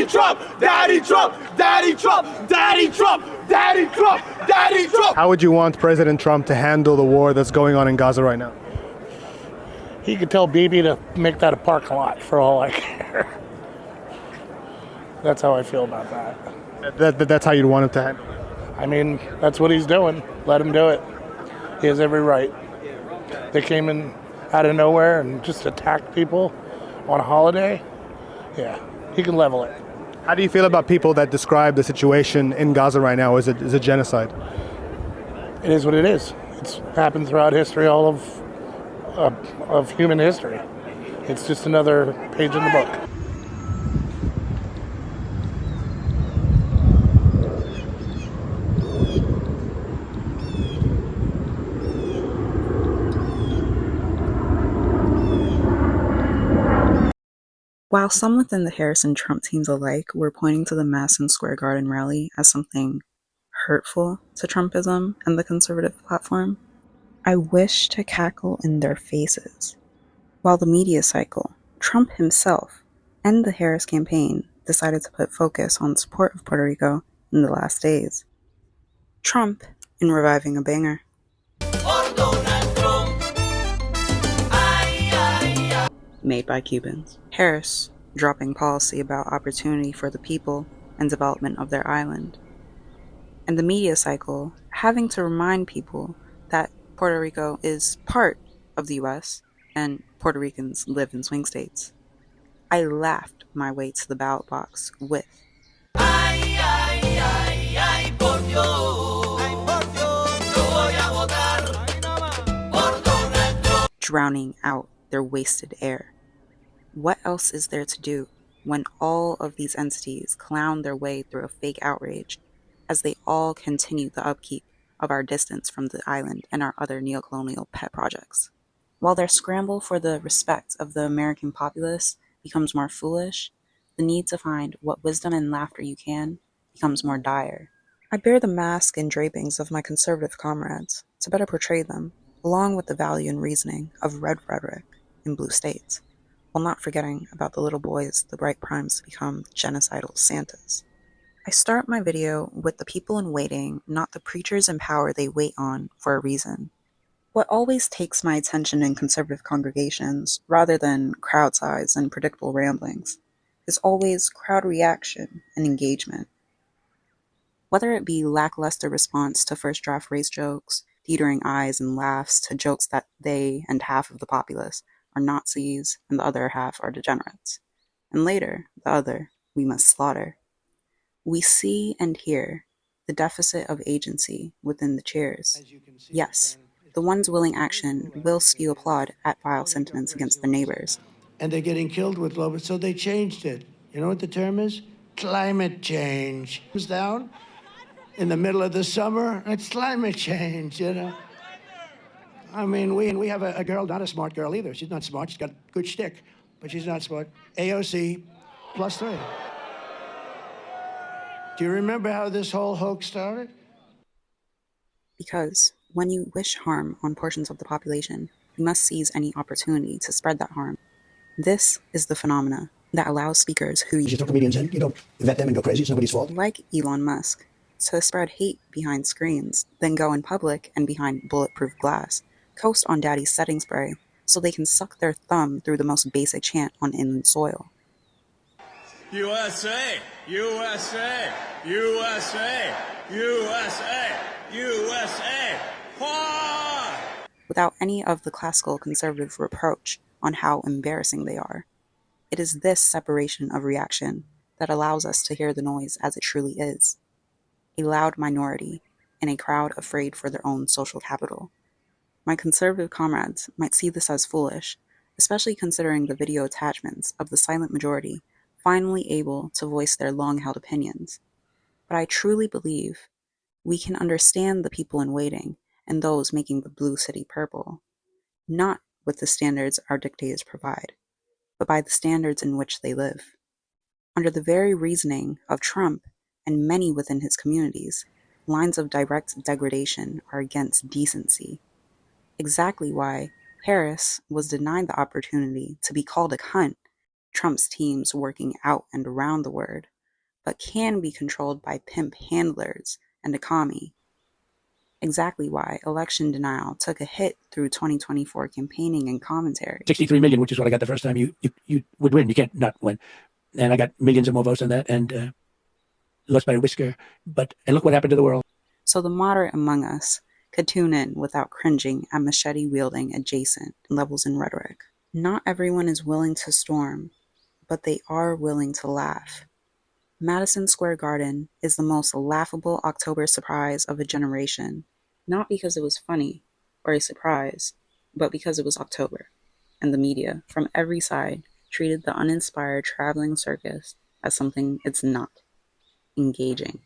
Daddy Trump, Daddy Trump, Daddy Trump, Daddy Trump, Daddy Trump, Daddy Trump. How would you want President Trump to handle the war that's going on in Gaza right now? He could tell Bibi to make that a parking lot for all I care. That's how I feel about that. That's how you'd want him to handle it. I mean, that's what he's doing. Let him do it. He has every right. They came in out of nowhere and just attacked people on a holiday. Yeah, he can level it. How do you feel about people that describe the situation in Gaza right now as a genocide? It is what it is. It's happened throughout history, all of human history. It's just another page in the book. While some within the Harris and Trump teams alike were pointing to the Madison Square Garden rally as something hurtful to Trumpism and the conservative platform, I wish to cackle in their faces. While the media cycle, Trump himself, and the Harris campaign decided to put focus on support of Puerto Rico in the last days. Trump in reviving a banger. Made by Cubans. Harris dropping policy about opportunity for the people and development of their island. And the media cycle having to remind people that Puerto Rico is part of the US and Puerto Ricans live in swing states. I laughed my way to the ballot box with drowning out their wasted air. What else is there to do when all of these entities clown their way through a fake outrage as they all continue the upkeep of our distance from the island and our other neocolonial pet projects? While their scramble for the respect of the American populace becomes more foolish, the need to find what wisdom and laughter you can becomes more dire. I bear the mask and drapings of my conservative comrades to better portray them, along with the value and reasoning of red rhetoric in blue states, while not forgetting about the little boys the bright primes to become genocidal Santas. I start my video with the people in waiting, not the preachers in power they wait on for a reason. What always takes my attention in conservative congregations, rather than crowd size and predictable ramblings, is always crowd reaction and engagement. Whether it be lackluster response to first draft race jokes, teetering eyes and laughs to jokes that they and half of the populace are Nazis and the other half are degenerates, and later, the other, we must slaughter. We see and hear the deficit of agency within the cheers. Yes, the ones willing action will spew applaud at vile sentiments against their neighbors. And they're getting killed with global, so they changed it. You know what the term is? Climate change. Comes down in the middle of the summer, it's climate change, you know? I mean, we have a girl, not a smart girl either. She's not smart, she's got good shtick, but she's not smart. AOC +3. Do you remember how this whole hoax started? Because when you wish harm on portions of the population, you must seize any opportunity to spread that harm. This is the phenomena that allows speakers who you throw comedians in, you don't vet them and go crazy, it's nobody's fault. Like Elon Musk, to spread hate behind screens, then go in public and behind bulletproof glass, coast on daddy's setting spray, so they can suck their thumb through the most basic chant on inland soil. USA, USA, USA, USA, USA, Wah! Without any of the classical conservative reproach on how embarrassing they are. It is this separation of reaction that allows us to hear the noise as it truly is. A loud minority in a crowd afraid for their own social capital. My conservative comrades might see this as foolish, especially considering the video attachments of the silent majority finally able to voice their long-held opinions. But I truly believe we can understand the people in waiting and those making the blue city purple, not with the standards our dictators provide, but by the standards in which they live. Under the very reasoning of Trump and many within his communities, lines of direct degradation are against decency. Exactly why Harris was denied the opportunity to be called a cunt, Trump's teams working out and around the word, but can be controlled by pimp handlers and a commie. Exactly why election denial took a hit through 2024 campaigning and commentary. 63 million, which is what I got the first time you would win. You can't not win. And I got millions of more votes than that and lost by a whisker. And look what happened to the world. So the moderate among us could tune in without cringing at machete-wielding adjacent levels in rhetoric. Not everyone is willing to storm, but they are willing to laugh. Madison Square Garden is the most laughable October surprise of a generation, not because it was funny or a surprise, but because it was October, and the media, from every side, treated the uninspired traveling circus as something it's not: engaging.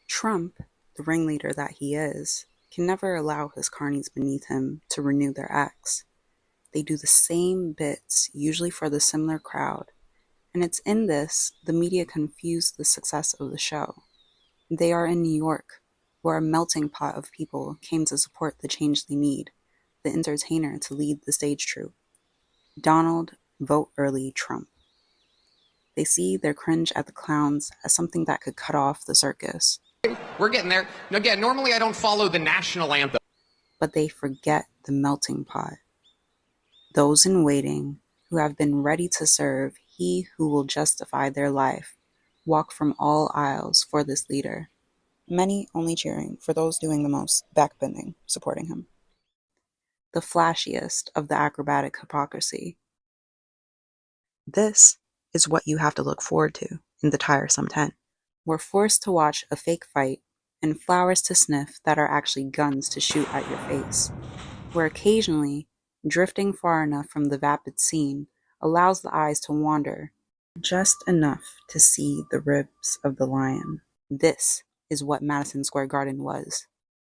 Trump, the ringleader that he is, can never allow his carnies beneath him to renew their acts. They do the same bits, usually for the similar crowd, and it's in this the media confuse the success of the show. They are in New York, where a melting pot of people came to support the change they need, the entertainer to lead the stage troupe. Donald Vote Early Trump. They see their cringe at the clowns as something that could cut off the circus. We're getting there. Again, normally I don't follow the national anthem. But they forget the melting pot. Those in waiting, who have been ready to serve he who will justify their life, walk from all aisles for this leader, many only cheering for those doing the most backbending, supporting him. The flashiest of the acrobatic hypocrisy. This is what you have to look forward to in the tiresome tent. We're forced to watch a fake fight and flowers to sniff that are actually guns to shoot at your face, where occasionally, drifting far enough from the vapid scene allows the eyes to wander, just enough to see the ribs of the lion. This is what Madison Square Garden was: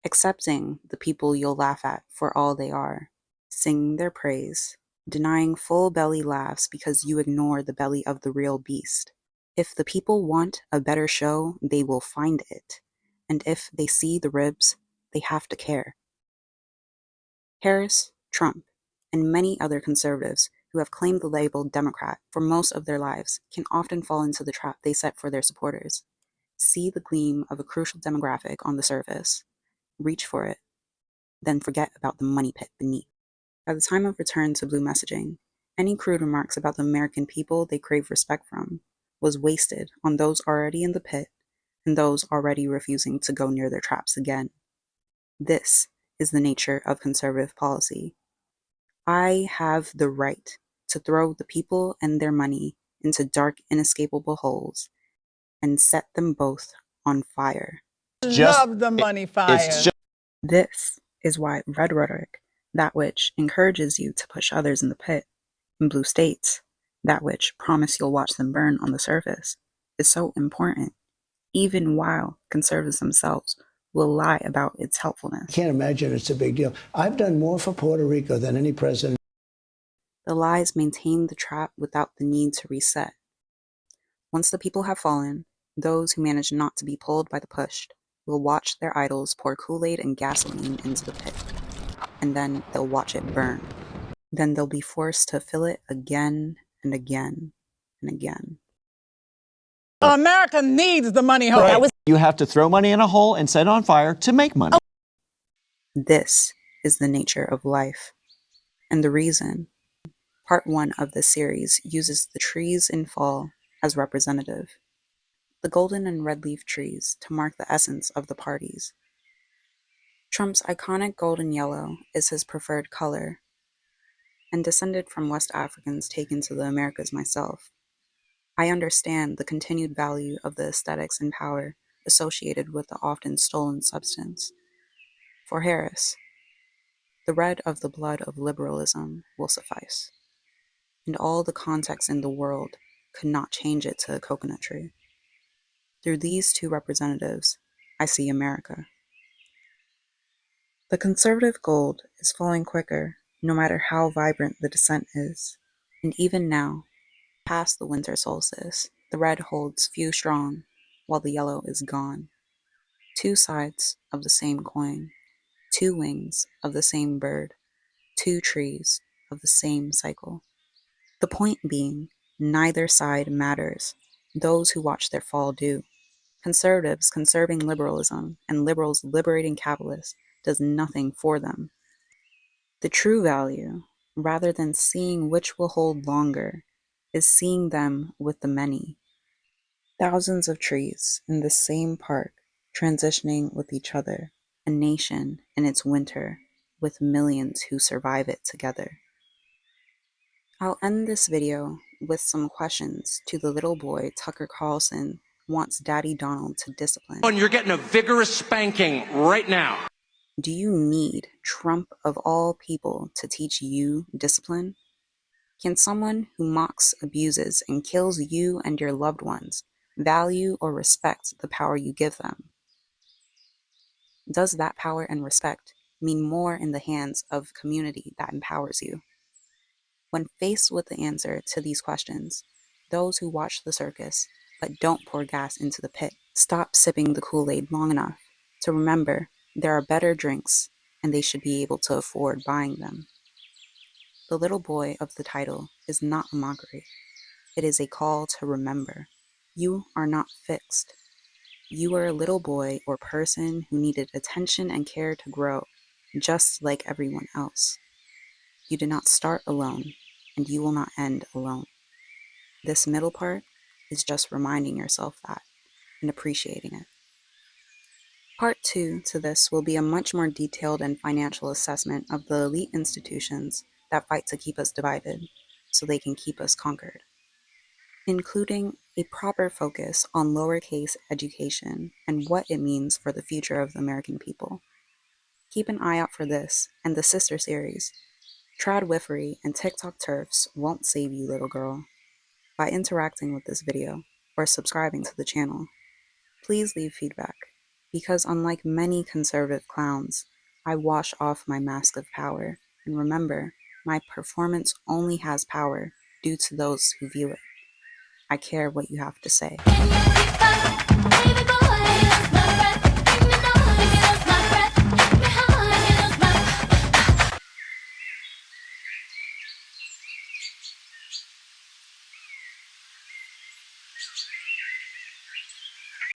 accepting the people you'll laugh at for all they are, singing their praise, denying full belly laughs because you ignore the belly of the real beast. If the people want a better show, they will find it. And if they see the ribs, they have to care. Harris, Trump, and many other conservatives who have claimed the label Democrat for most of their lives can often fall into the trap they set for their supporters. See the gleam of a crucial demographic on the surface, reach for it, then forget about the money pit beneath. By the time of return to blue messaging, any crude remarks about the American people they crave respect from was wasted on those already in the pit and those already refusing to go near their traps again. This is the nature of conservative policy. I have the right to throw the people and their money into dark, inescapable holes and set them both on fire. Love the money fire. This is why red rhetoric, that which encourages you to push others in the pit, and blue states, that which promise you'll watch them burn on the surface, is so important, even while conservatives themselves will lie about its helpfulness. I can't imagine it's a big deal. I've done more for Puerto Rico than any president. The lies maintain the trap without the need to reset. Once the people have fallen, those who manage not to be pulled by the pushed will watch their idols pour Kool-Aid and gasoline into the pit, and then they'll watch it burn. Then they'll be forced to fill it again and again and again. America needs the money hole. Right. You have to throw money in a hole and set it on fire to make money. This is the nature of life, and the reason. Part 1 of this series uses the trees in fall as representative. The golden and red leaf trees to mark the essence of the parties. Trump's iconic golden yellow is his preferred color, and descended from West Africans taken to the Americas myself, I understand the continued value of the aesthetics and power associated with the often stolen substance. For Harris, the red of the blood of liberalism will suffice, and all the context in the world could not change it to a coconut tree. Through these two representatives, I see America. The conservative gold is falling quicker, no matter how vibrant the descent is, and even now, past the winter solstice, the red holds few strong, while the yellow is gone. Two sides of the same coin, two wings of the same bird, two trees of the same cycle. The point being, Neither side matters. Those who watch their fall do. Conservatives conserving liberalism and liberals liberating capitalists does nothing for them. The true value, rather than seeing which will hold longer, is seeing them with the many. Thousands of trees in the same park transitioning with each other, a nation in its winter with millions who survive it together. I'll end this video with some questions to the little boy Tucker Carlson wants Daddy Donald to discipline. And you're getting a vigorous spanking right now. Do you need Trump of all people to teach you discipline? Can someone who mocks, abuses, and kills you and your loved ones value or respect the power you give them? Does that power and respect mean more in the hands of a community that empowers you? When faced with the answer to these questions, those who watch the circus but don't pour gas into the pit stop sipping the Kool-Aid long enough to remember there are better drinks and they should be able to afford buying them. The little boy of the title is not a mockery. It is a call to remember. You are not fixed. You are a little boy or person who needed attention and care to grow, just like everyone else. You did not start alone, and you will not end alone. This middle part is just reminding yourself that and appreciating it. Part 2 to this will be a much more detailed and financial assessment of the elite institutions that fight to keep us divided so they can keep us conquered, including a proper focus on lowercase education and what it means for the future of the American people. Keep an eye out for this and the sister series, Tradwifery and TikTok turfs won't save you, little girl. By interacting with this video or subscribing to the channel, please leave feedback, because unlike many conservative clowns, I wash off my mask of power and remember, my performance only has power due to those who view it. I care what you have to say.